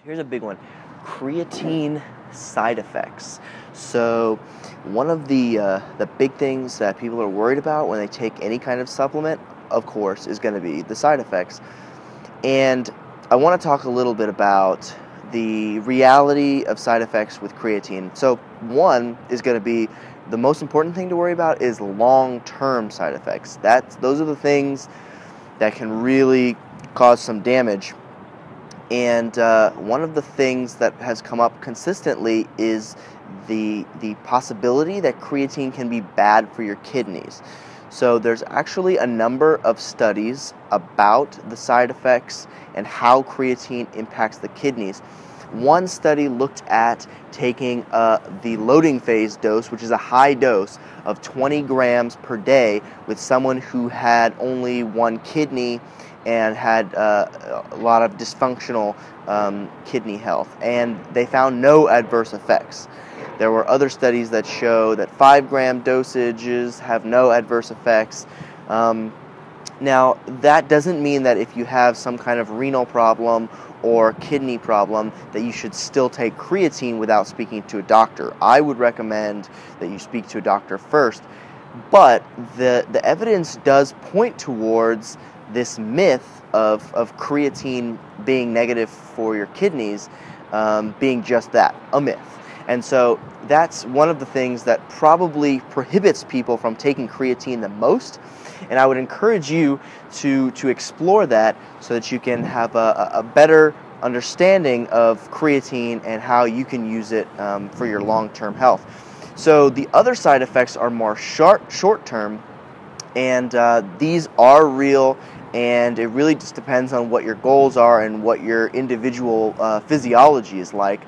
Here's a big one. Creatine side effects. So one of the big things that people are worried about when they take any kind of supplement, of course, is going to be the side effects. And I want to talk a little bit about the reality of side effects with creatine. So one is going to be the most important thing to worry about is long-term side effects. Those are the things that can really cause some damage. And one of the things that has come up consistently is the possibility that creatine can be bad for your kidneys. So there's actually a number of studies about the side effects and how creatine impacts the kidneys. One study looked at taking the loading phase dose, which is a high dose of 20 grams per day, with someone who had only one kidney and had a lot of dysfunctional kidney health, and they found no adverse effects. There were other studies that show that 5-gram dosages have no adverse effects. Now, that doesn't mean that if you have some kind of renal problem or kidney problem that you should still take creatine without speaking to a doctor. I would recommend that you speak to a doctor first, but the evidence does point towards this myth of creatine being negative for your kidneys being just that, a myth. And so that's one of the things that probably prohibits people from taking creatine the most. And I would encourage you to explore that so that you can have a better understanding of creatine and how you can use it for your long-term health. So the other side effects are more short-term, and these are real, and it really just depends on what your goals are and what your individual physiology is like.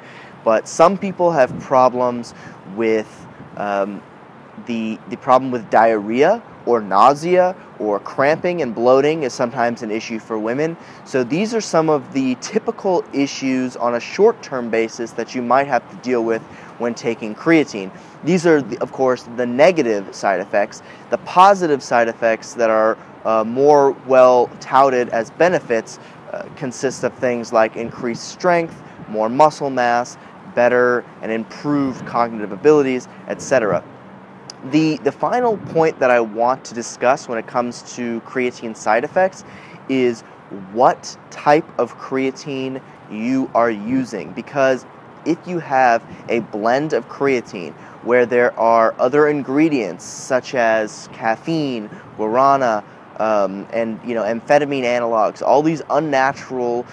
But some people have problems with the problem with diarrhea or nausea, or cramping and bloating is sometimes an issue for women. So these are some of the typical issues on a short-term basis that you might have to deal with when taking creatine. These are, of course, the negative side effects. The positive side effects that are more well touted as benefits consist of things like increased strength, more muscle mass, better and improved cognitive abilities, etc. The final point that I want to discuss when it comes to creatine side effects is what type of creatine you are using. Because if you have a blend of creatine where there are other ingredients such as caffeine, guarana, and amphetamine analogs, all these unnatural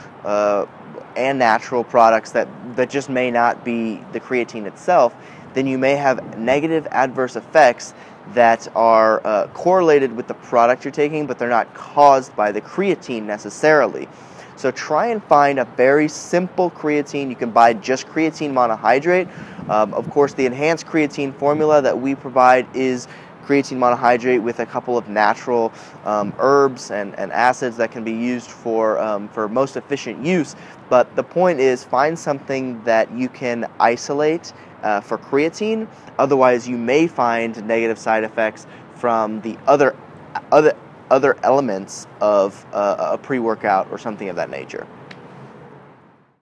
and natural products that just may not be the creatine itself, then you may have negative adverse effects that are correlated with the product you're taking, but they're not caused by the creatine necessarily. So try and find a very simple creatine. You can buy just creatine monohydrate. Of course, the enhanced creatine formula that we provide is creatine monohydrate with a couple of natural herbs and acids that can be used for most efficient use. But the point is, find something that you can isolate for creatine. Otherwise, you may find negative side effects from the other elements of a pre-workout or something of that nature.